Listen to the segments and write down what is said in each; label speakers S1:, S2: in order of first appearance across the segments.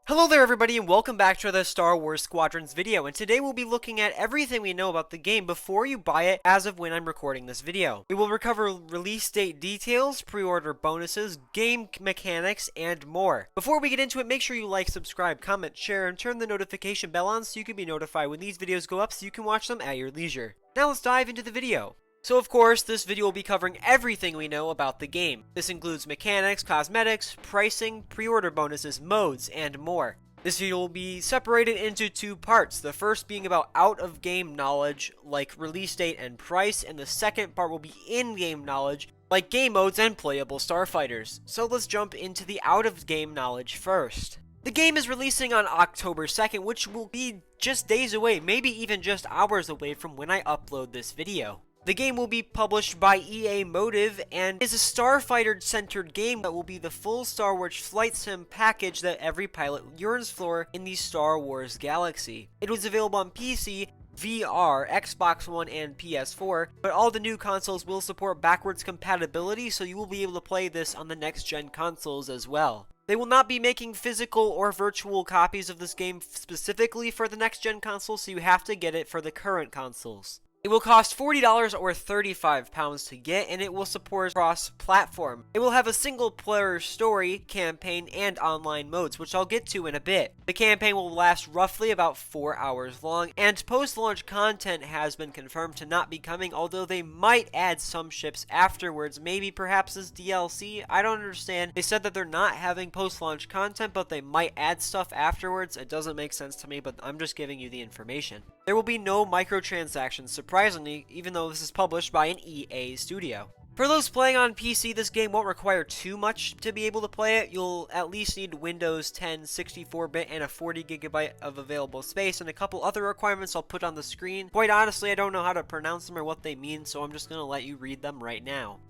S1: Hello there everybody and welcome back to the Star Wars Squadrons video, and today we'll be looking at everything we know about the game before you buy it as of when I'm recording this video. We will recover release date details, pre-order bonuses, game mechanics, and more. Before we get into it, make sure you like, subscribe, comment, share, and turn the notification bell on so you can be notified when these videos go up so you can watch them at your leisure. Now let's dive into the video. So of course, this video will be covering everything we know about the game. This includes mechanics, cosmetics, pricing, pre-order bonuses, modes, and more. This video will be separated into two parts, the first being about out-of-game knowledge, like release date and price, and the second part will be in-game knowledge, like game modes and playable starfighters. So let's jump into the out-of-game knowledge first. The game is releasing on October 2nd, which will be just days away, maybe even just hours away from when I upload this video. The game will be published by EA Motive and is a starfighter-centered game that will be the full Star Wars flight sim package that every pilot yearns for in the Star Wars galaxy. It was available on PC, VR, Xbox One, and PS4, but all the new consoles will support backwards compatibility, so you will be able to play this on the next-gen consoles as well. They will not be making physical or virtual copies of this game specifically for the next-gen console, so you have to get it for the current consoles. It will cost $40 or £35 to get, and it will support cross-platform. It will have a single-player story, campaign, and online modes, which I'll get to in a bit. The campaign will last roughly about 4 hours long, and post-launch content has been confirmed to not be coming, although they might add some ships afterwards, maybe perhaps as DLC. I don't understand. They said that they're not having post-launch content, but they might add stuff afterwards. It doesn't make sense to me, but I'm just giving you the information. There will be no microtransactions, surprisingly, even though this is published by an EA studio. For those playing on PC, this game won't require too much to be able to play it. You'll at least need Windows 10 64-bit and a 40GB of available space, and a couple other requirements I'll put on the screen. Quite honestly, I don't know how to pronounce them or what they mean, so I'm just going to let you read them right now.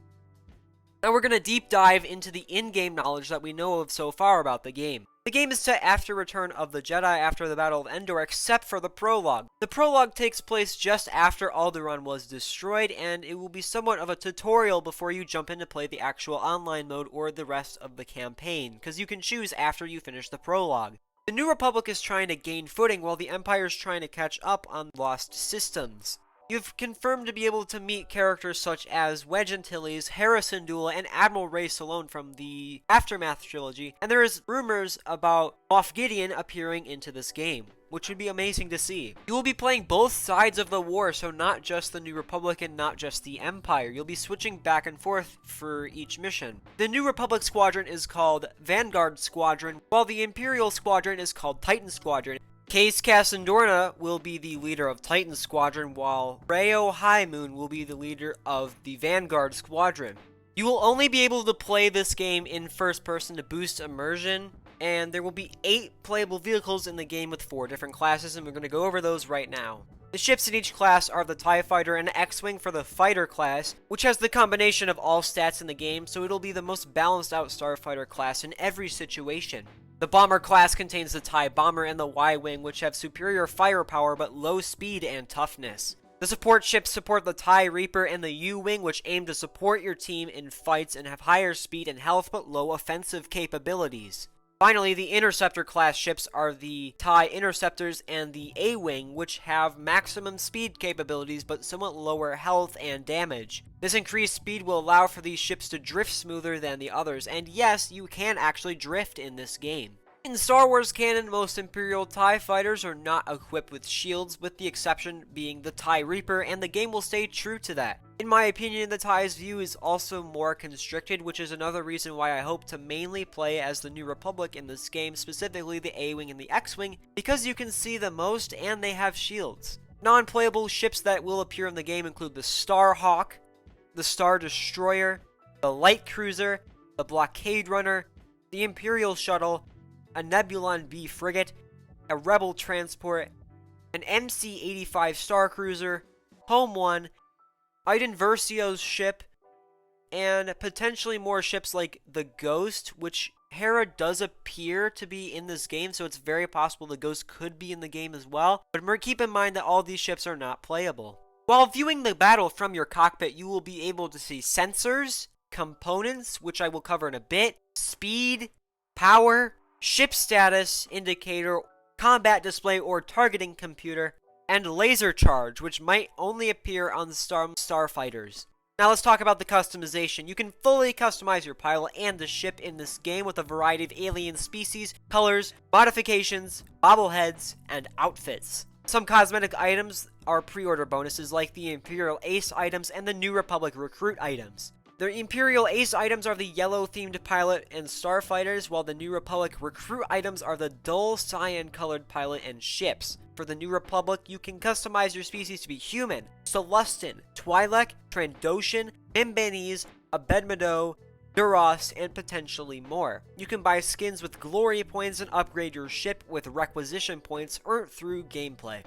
S1: Now we're going to deep dive into the in-game knowledge that we know of so far about the game. The game is set after Return of the Jedi after the Battle of Endor, except for the prologue. The prologue takes place just after Alderaan was destroyed, and it will be somewhat of a tutorial before you jump in to play the actual online mode or the rest of the campaign, because you can choose after you finish the prologue. The New Republic is trying to gain footing while the Empire is trying to catch up on lost systems. You've confirmed to be able to meet characters such as Wedge Antilles, Hera Syndulla, and Admiral Rey Salone from the Aftermath trilogy, and there is rumors about Moff Gideon appearing into this game, which would be amazing to see. You will be playing both sides of the war, so not just the New Republic and not just the Empire. You'll be switching back and forth for each mission. The New Republic Squadron is called Vanguard Squadron, while the Imperial Squadron is called Titan Squadron. Case Cassandorna will be the leader of Titan Squadron, while Reo High Moon will be the leader of the Vanguard Squadron. You will only be able to play this game in first person to boost immersion, and there will be 8 playable vehicles in the game with 4 different classes, and we're going to go over those right now. The ships in each class are the TIE Fighter and X-Wing for the Fighter class, which has the combination of all stats in the game, so it'll be the most balanced out starfighter class in every situation. The Bomber class contains the TIE Bomber and the Y-Wing, which have superior firepower but low speed and toughness. The support ships support the TIE Reaper and the U-Wing, which aim to support your team in fights and have higher speed and health but low offensive capabilities. Finally, the Interceptor class ships are the TIE Interceptors and the A-Wing, which have maximum speed capabilities but somewhat lower health and damage. This increased speed will allow for these ships to drift smoother than the others, and yes, you can actually drift in this game. In Star Wars canon, most Imperial TIE fighters are not equipped with shields, with the exception being the TIE Reaper, and the game will stay true to that. In my opinion, the TIE's view is also more constricted, which is another reason why I hope to mainly play as the New Republic in this game, specifically the A-Wing and the X-Wing, because you can see the most and they have shields. Non-playable ships that will appear in the game include the Starhawk, the Star Destroyer, the Light Cruiser, the Blockade Runner, the Imperial Shuttle, a Nebulon B frigate, a Rebel transport, an MC-85 Star Cruiser, Home One, Iden Versio's ship, and potentially more ships like the Ghost, which Hera does appear to be in this game, so it's very possible the Ghost could be in the game as well, but keep in mind that all these ships are not playable. While viewing the battle from your cockpit, you will be able to see sensors, components, which I will cover in a bit, speed, power, ship status indicator, combat display or targeting computer, and laser charge, which might only appear on starfighters. Now let's talk about the customization. You can fully customize your pilot and the ship in this game with a variety of alien species, colors, modifications, bobbleheads, and outfits. Some cosmetic items are pre-order bonuses like the Imperial Ace items and the New Republic Recruit items. The Imperial Ace items are the yellow-themed pilot and starfighters, while the New Republic Recruit items are the dull cyan-colored pilot and ships. For the New Republic, you can customize your species to be human, Celestin, Twi'lek, Trandoshan, Imbanese, Abedmado, Duras, and potentially more. You can buy skins with glory points and upgrade your ship with requisition points earned through gameplay.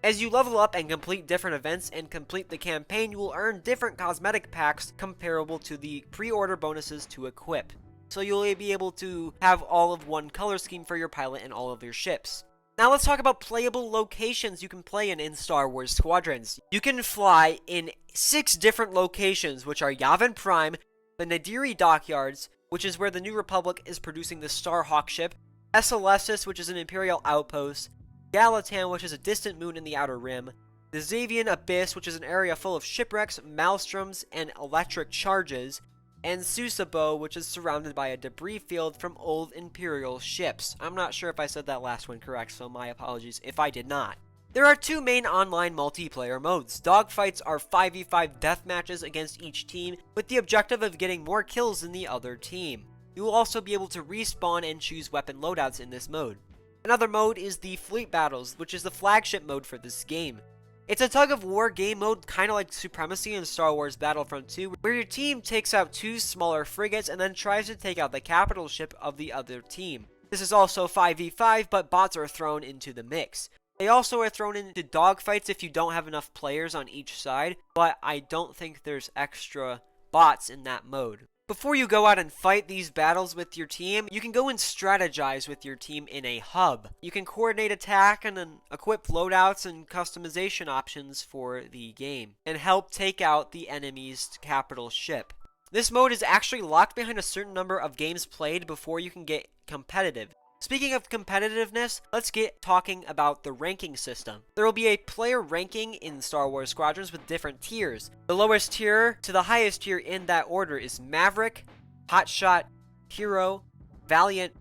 S1: As you level up and complete different events and complete the campaign, you will earn different cosmetic packs comparable to the pre-order bonuses to equip. So you'll be able to have all of one color scheme for your pilot and all of your ships. Now let's talk about playable locations you can play in Star Wars Squadrons. You can fly in 6 different locations, which are Yavin Prime, the Nadiri Dockyards, which is where the New Republic is producing the Starhawk ship, SLSS, which is an Imperial outpost, Galatan, which is a distant moon in the Outer Rim, the Xavian Abyss, which is an area full of shipwrecks, maelstroms, and electric charges, and Susabo, which is surrounded by a debris field from old Imperial ships. I'm not sure if I said that last one correct, so my apologies if I did not. There are 2 main online multiplayer modes. Dogfights are 5v5 death matches against each team, with the objective of getting more kills than the other team. You will also be able to respawn and choose weapon loadouts in this mode. Another mode is the Fleet Battles, which is the flagship mode for this game. It's a tug-of-war game mode, kind of like Supremacy in Star Wars Battlefront 2, where your team takes out 2 smaller frigates and then tries to take out the capital ship of the other team. This is also 5v5, but bots are thrown into the mix. They also are thrown into dogfights if you don't have enough players on each side, but I don't think there's extra bots in that mode. Before you go out and fight these battles with your team, you can go and strategize with your team in a hub. You can coordinate attack and then equip loadouts and customization options for the game, and help take out the enemy's capital ship. This mode is actually locked behind a certain number of games played before you can get competitive. Speaking of competitiveness, let's get talking about the ranking system. There will be a player ranking in Star Wars Squadrons with different tiers. The lowest tier to the highest tier in that order is Maverick, Hotshot, Hero, Valiant,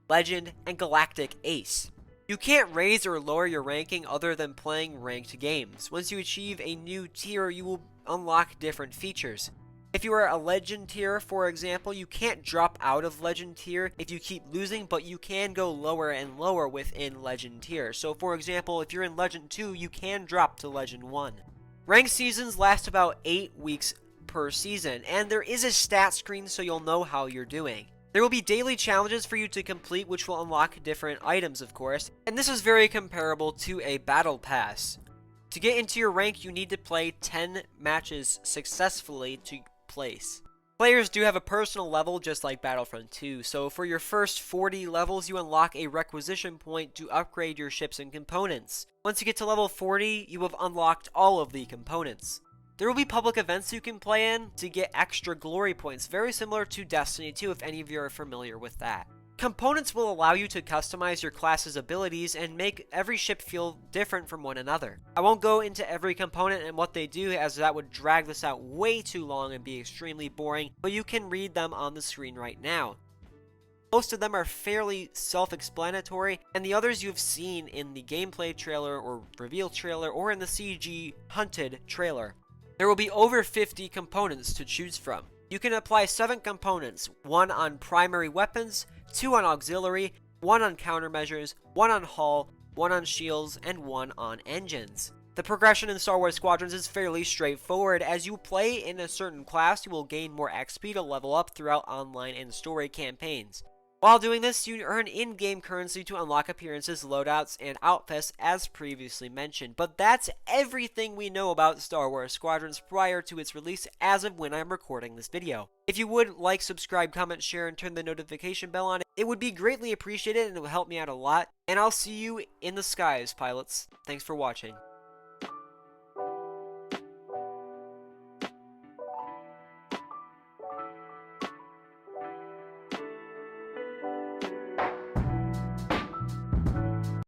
S1: Legend, and Galactic Ace. You can't raise or lower your ranking other than playing ranked games. Once you achieve a new tier, you will unlock different features. If you are a Legend tier, for example, you can't drop out of Legend tier if you keep losing, but you can go lower and lower within Legend tier. So for example, if you're in Legend 2, you can drop to Legend 1. Ranked seasons last about 8 weeks per season, and there is a stat screen so you'll know how you're doing. There will be daily challenges for you to complete, which will unlock different items, of course, and this is very comparable to a battle pass. To get into your rank, you need to play 10 matches successfully to place. Players do have a personal level just like Battlefront 2, so for your first 40 levels you unlock a requisition point to upgrade your ships and components. Once you get to level 40, you have unlocked all of the components. There will be public events you can play in to get extra glory points, very similar to Destiny 2 if any of you are familiar with that. Components will allow you to customize your class's abilities and make every ship feel different from one another. I won't go into every component and what they do, as that would drag this out way too long and be extremely boring, but you can read them on the screen right now. Most of them are fairly self-explanatory, and the others you've seen in the gameplay trailer or reveal trailer or in the CG Hunted trailer. There will be over 50 components to choose from. You can apply 7 components, 1 on primary weapons, 2 on auxiliary, 1 on countermeasures, 1 on hull, 1 on shields, and 1 on engines. The progression in Star Wars Squadrons is fairly straightforward. As you play in a certain class, you will gain more XP to level up throughout online and story campaigns. While doing this, you earn in-game currency to unlock appearances, loadouts, and outfits as previously mentioned. But that's everything we know about Star Wars Squadrons prior to its release as of when I'm recording this video. If you would like, subscribe, comment, share, and turn the notification bell on, it would be greatly appreciated and it would help me out a lot. And I'll see you in the skies, pilots. Thanks for watching.